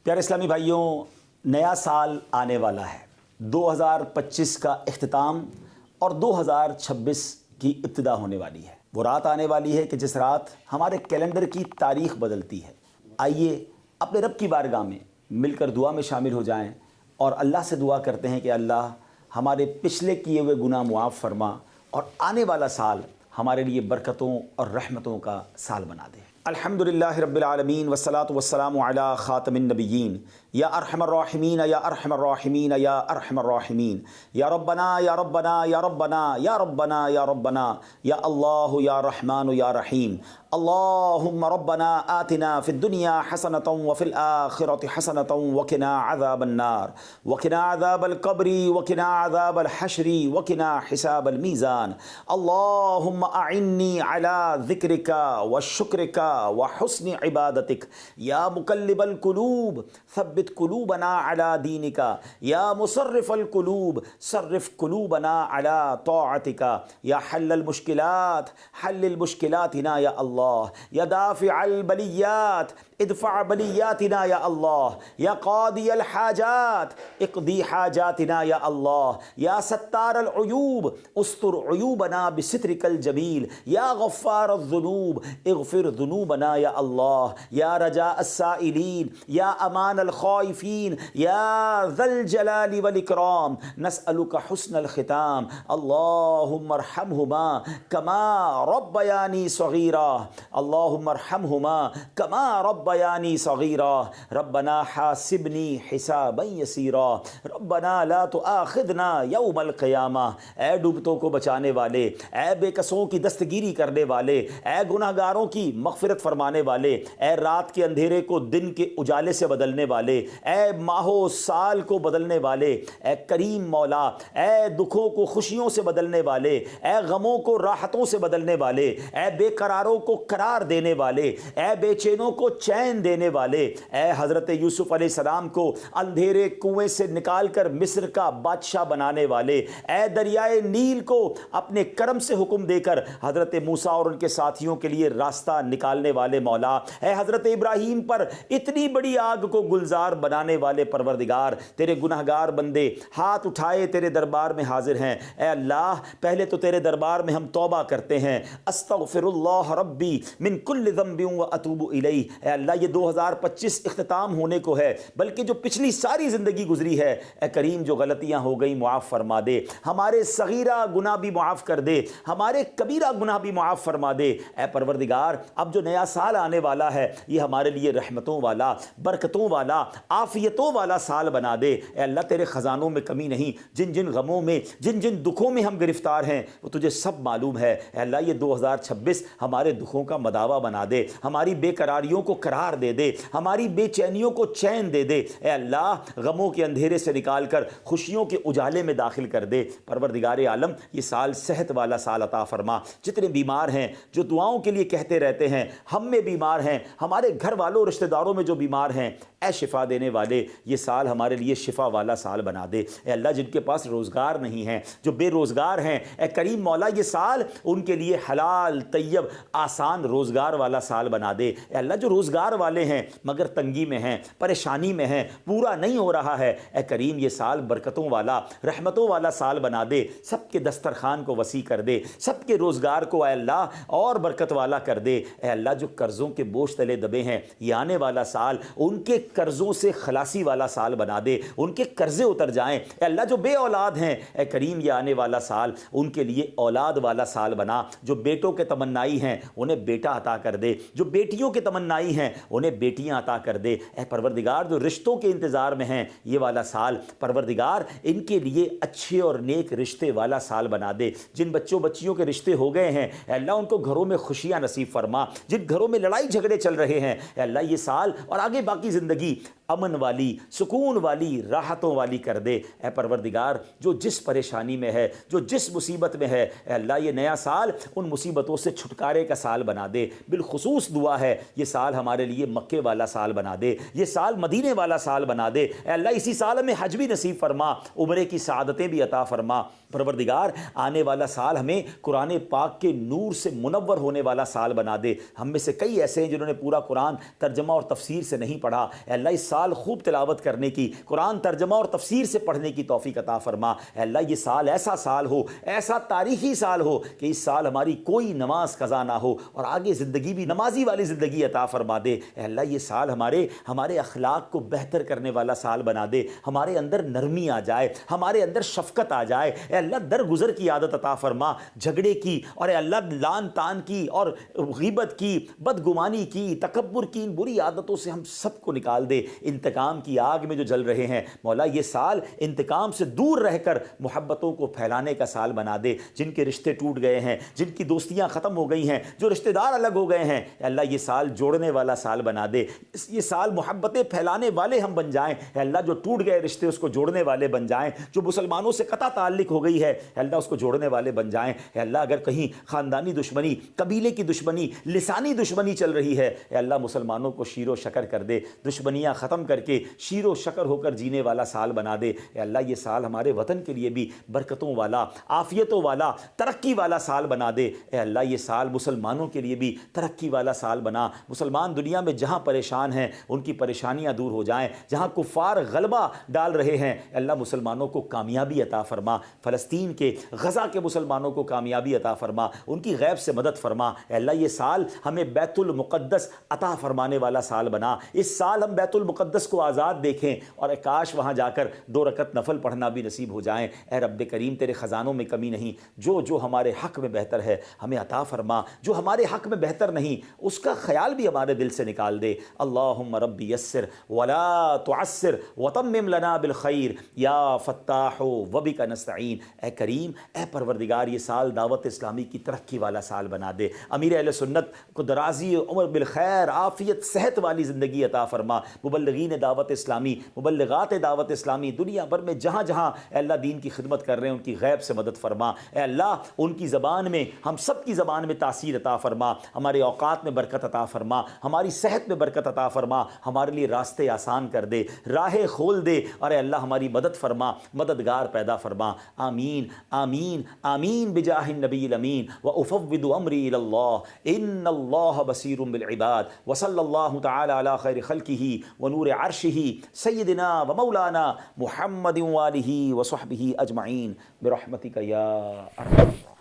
پیارے اسلامی بھائیوں، نیا سال آنے والا ہے۔ 2025 کا اختتام اور 2026 کی ابتدا ہونے والی ہے۔ وہ رات آنے والی ہے کہ جس رات ہمارے کیلنڈر کی تاریخ بدلتی ہے۔ آئیے اپنے رب کی بارگاہ میں مل کر دعا میں شامل ہو جائیں اور اللہ سے دعا کرتے ہیں کہ اللہ ہمارے پچھلے کیے ہوئے گناہ معاف فرما اور آنے والا سال ہمارے لیے برکتوں اور رحمتوں کا سال بنا دے۔ الحمدللہ رب العالمین والصلاة والسلام علی خاتم النبیین یا ارحم الراحمین یا ارحم الراحمین یا ارحم الراحمین یا ربنا یا ربنا یا ربنا یا ربنا یا ربنا یا اللہ یا رحمان یا رحیم۔ اللہم ربنا آتنا فی الدنیا حسنة وفی الآخرة حسنة وقنا عذاب النار وقنا عذاب القبر وقنا عذاب الحشر وقنا حساب المیزان۔ اللہم اعنی علی ذکرک وشکرک وحسن عبادتک یا مقلب القلوب ثبت قلوبنا علی دینک یا مصرف القلوب صرف قلوبنا علی طاعتک یا حل المشکلات حل المشکلاتنا یا اللہ یا دافع البلیات ادفع بلیاتنا یا اللہ یا قاضی الحاجات اقضی حاجاتنا یا اللہ یا ستار العیوب استر عیوبنا بسترک الجمیل یا غفار الذنوب اغفر ذنوبنا یا اللہ یا رجاء السائلین یا امان الخائفین یا ذا الجلال والاکرام نسألک حسن الختام۔ اللہم ارحمہما کما ربیانی صغیرا اللہم ارحمہما کما ربیانی صغیرا ربنا حاسبنی حسابا یسیرا ربنا لا تؤاخذنا یوم القیامہ۔ اے ڈوبتوں کو بچانے والے، اے بے کسوں کی دستگیری کرنے والے، اے گناہگاروں کی مغفرت فرمانے والے، اے رات کے اندھیرے کو دن کے اجالے سے بدلنے والے، اے ماہ و سال کو بدلنے والے، اے کریم مولا، اے دکھوں کو خوشیوں سے بدلنے والے، اے غموں کو راحتوں سے بدلنے والے، اے بے قراروں کو قرار دینے والے، اے بے چینوں کو چین دینے والے، اے حضرت یوسف علیہ السلام کو اندھیرے کنویں سے نکال کر مصر کا بادشاہ بنانے والے، اے دریائے نیل کو اپنے کرم سے حکم دے کر حضرت موسیٰ اور ان کے ساتھیوں کے لیے راستہ نکالنے والے مولا، اے حضرت ابراہیم پر اتنی بڑی آگ کو گلزار بنانے والے پروردگار، تیرے گناہگار بندے ہاتھ اٹھائے تیرے دربار میں حاضر ہیں۔ اے اللہ پہلے تو تیرے دربار میں ہم توبہ کرتے ہیں، استغفر اللہ ربی من کل ذنب واتوب الیہ۔ اے اللہ یہ 2025 اختتام ہونے کو ہے، بلکہ جو پچھلی ساری زندگی گزری ہے اے کریم جو غلطیاں ہو گئی معاف فرما دے، ہمارے صغیرہ گناہ بھی معاف کر دے، ہمارے کبیرہ گناہ بھی معاف فرما دے۔ اے پروردگار اب جو نیا سال آنے والا ہے یہ ہمارے لیے رحمتوں والا، برکتوں والا، عافیتوں والا سال بنا دے۔ اے اللہ تیرے خزانوں میں کمی نہیں، جن جن غموں میں جن جن دکھوں میں ہم گرفتار ہیں وہ تجھے سب معلوم ہے۔ اے اللہ یہ 2026 ہمارے دکھوں کا مداوا بنا دے، ہماری بے قراریوں کو قرار دے دے، ہماری بے چینیوں کو چین دے دے۔ اے اللہ غموں کے اندھیرے سے نکال کر خوشیوں کے اجالے میں داخل کر دے۔ پروردگار عالم یہ سال صحت والا سال عطا فرما۔ جتنے بیمار ہیں جو دعاؤں کے لیے کہتے رہتے ہیں، ہم میں بیمار ہیں، ہمارے گھر والوں رشتہ داروں میں جو بیمار ہیں، اے شفا دینے والے یہ سال ہمارے لیے شفا والا سال بنا دے۔ اے اللہ جن کے پاس روزگار نہیں ہیں، جو بے روزگار ہیں، اے کریم مولا یہ سال ان کے لیے حلال طیب آسان روزگار والا سال بنا دے۔ اے اللہ جو روزگار والے ہیں مگر تنگی میں ہیں، پریشانی میں ہیں، پورا نہیں ہو رہا ہے، اے کریم یہ سال برکتوں والا، رحمتوں والا سال بنا دے۔ سب کے دسترخوان کو وسیع کر دے، سب کے روزگار کو اے اللہ اور برکت والا کر دے۔ اے اللہ جو قرضوں کے بوجھ تلے دبے ہیں یہ آنے والا سال ان کے قرضوں سے خلاصی والا سال بنا دے، ان کے قرضے اتر جائیں۔ اے اللہ جو بے اولاد ہیں اے کریم یہ آنے والا سال ان کے لیے اولاد والا سال بنا۔ جو بیٹوں کے تمنائی ہیں انہیں بیٹا عطا کر دے، جو بیٹیوں کے تمنائی ہیں انہیں بیٹیاں عطا کر دے۔ اے پروردگار جو رشتوں کے انتظار میں ہیں یہ والا سال پروردگار ان کے لیے اچھے اور نیک رشتے والا سال بنا دے۔ جن بچوں بچیوں کے رشتے ہو گئے ہیں اے اللہ ان کو گھروں میں خوشیاں نصیب فرما، جن گھروں میں لڑائی جھگڑے چل رہے ہیں اے اللہ یہ سال اور آگے باقی زندگی امن والی، سکون والی، راحتوں والی کر دے۔ اے پروردگار جو جس پریشانی میں ہے، جو جس مصیبت میں ہے اے اللہ یہ نیا سال ان مصیبتوں سے چھٹکارے کا سال بنا دے۔ بالخصوص دعا ہے یہ سال ہمارے لیے مکے والا سال بنا دے، یہ سال مدینے والا سال بنا دے۔ اے اللہ اسی سال میں حج بھی نصیب فرما، عمرے کی سعادتیں بھی عطا فرما۔ پروردگار آنے والا سال ہمیں قرآن پاک کے نور سے منور ہونے والا سال بنا دے۔ ہم میں سے کئی ایسے ہیں جنہوں نے پورا قرآن ترجمہ اور تفسیر سے نہیں پڑھا، اے اللہ اس سال خوب تلاوت کرنے کی، قرآن ترجمہ اور تفسیر سے پڑھنے کی توفیق عطا فرما۔ اے اللہ یہ سال ایسا سال ہو، ایسا تاریخی سال ہو کہ اس سال ہماری کوئی نماز قضا نہ ہو اور آگے زندگی بھی نمازی والی زندگی عطا فرما دے۔ اے اللہ یہ سال ہمارے اخلاق کو بہتر کرنے والا سال بنا دے، ہمارے اندر نرمی آ جائے، ہمارے اندر شفقت آ جائے۔ اے اللہ درگزر کی عادت عطا فرما، جھگڑے کی اور اے اللہ لان تان کی اور غیبت کی، بدگمانی کی، تکبر کی ان بری عادتوں سے ہم سب کو نکال دے۔ انتقام کی آگ میں جو جل رہے ہیں مولا یہ سال انتقام سے دور رہ کر محبتوں کو پھیلانے کا سال بنا دے۔ جن کے رشتے ٹوٹ گئے ہیں، جن کی دوستیاں ختم ہو گئی ہیں، جو رشتہ دار الگ ہو گئے ہیں، اے اللہ یہ سال جوڑنے والا سال بنا دے۔ یہ سال محبتیں پھیلانے والے ہم بن جائیں۔ اے اللہ جو ٹوٹ گئے رشتے اس کو جوڑنے والے بن جائیں، جو مسلمانوں سے قطع تعلق ہو گئی ہے اے اللہ اس کو جوڑنے والے بن جائیں۔ اے اللہ اگر کہیں خاندانی دشمنی، قبیلے کی دشمنی، لسانی دشمنی چل رہی ہے اے اللہ مسلمانوں کو شیر و شکر کر دے، دشمنیاں ختم کر کے شیر و شکر ہو کر جینے والا سال بنا دے۔ اے اللہ یہ سال ہمارے وطن کے لیے بھی برکتوں والا، عافیتوں والا، ترقی والا سال بنا دے۔ اے اللہ یہ سال مسلمانوں کے لیے بھی ترقی والا سال بنا۔ مسلمان دنیا میں جہاں پریشان ہیں ان کی پریشانیاں دور ہو جائیں، جہاں کفار غلبہ ڈال رہے ہیں اے اللہ مسلمانوں کو کامیابی عطا فرما، فلسطین کے، غزہ کے مسلمانوں کو کامیابی عطا فرما، ان کی غیب سے مدد فرما۔ اے اللہ یہ سال ہمیں بیت المقدس عطا فرمانے والا سال بنا۔ اس سال ہم بیت المقدس کو آزاد دیکھیں اور کاش وہاں جا کر 2 رکعت نفل پڑھنا بھی نصیب ہو جائیں۔ اے رب کریم تیرے خزانوں میں کمی نہیں، جو ہمارے حق میں بہتر ہے ہمیں عطا فرما، جو ہمارے حق میں بہتر نہیں اس کا خیال بھی ہمارے دل سے نکال دے۔ اللہم رب یسر ولا تعسر وتمم لنا بالخیر یا فتاح وبک نستعین۔ اے کریم، اے پروردگار یہ سال دعوت اسلامی کی ترقی والا سال بنا دے۔ امیر اہل سنت کو درازی عمر بالخیر، عافیت، صحت والی زندگی عطا فرما۔ مبلغین دعوت اسلامی، مبلغات دعوت اسلامی دنیا بھر میں جہاں جہاں اے اللہ دین کی خدمت کر رہے ہیں ان کی غیب سے مدد فرما۔ اے اللہ ان کی زبان میں، ہم سب کی زبان میں تاثیر عطا فرما، ہمارے اوقات میں برکت عطا فرما، ہماری صحت میں برکت عطا فرما، ہمارے لیے راستے آسان کر دے، راہیں کھول دے اور اے اللہ ہماری مدد فرما، مددگار پیدا فرما۔ آمین آمین آمین بجاہ النبی الامین وافوض امری الی اللہ ان اللہ بصیر بالعباد وصلی اللہ تعالی علی خیر خلقہ ونور عرشہ سیدنا ومولانا محمد وآلہ وصحبہ اجمعین برحمتک یا ارحم الراحمین۔